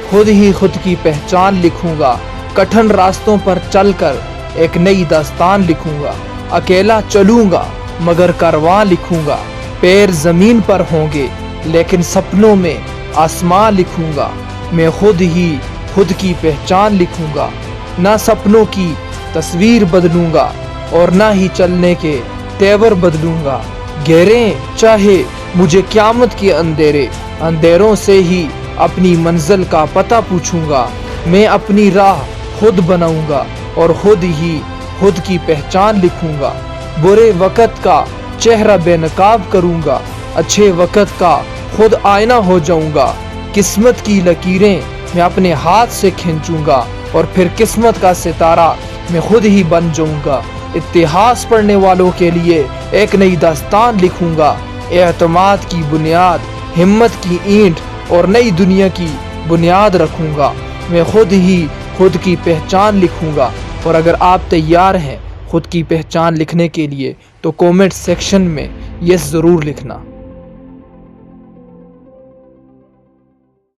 खुद ही खुद की पहचान लिखूंगा। कठिन रास्तों पर चलकर एक नई दास्तान लिखूंगा। अकेला चलूंगा मगर कारवां लिखूंगा। पैर जमीन पर होंगे लेकिन सपनों में आसमां लिखूंगा। मैं खुद ही खुद की पहचान लिखूंगा। ना सपनों की तस्वीर बदलूंगा और ना ही चलने के तेवर बदलूंगा। गहरे चाहे मुझे क़यामत के अंधेरों से ही अपनी मंजिल का पता पूछूंगा। मैं अपनी राह खुद बनाऊंगा और खुद ही खुद की पहचान लिखूंगा। बुरे वक़्त का चेहरा बेनकाब करूंगा। अच्छे वक़्त का खुद आईना हो जाऊंगा। किस्मत की लकीरें मैं अपने हाथ से खींचूंगा और फिर किस्मत का सितारा मैं खुद ही बन जाऊंगा। इतिहास पढ़ने वालों के लिए एक नई दास्तान लिखूंगा। एतमाद की बुनियाद, हिम्मत की ईंट और नई दुनिया की बुनियाद रखूंगा। मैं खुद ही खुद की पहचान लिखूंगा। और अगर आप तैयार हैं खुद की पहचान लिखने के लिए तो कमेंट सेक्शन में यस ज़रूर लिखना।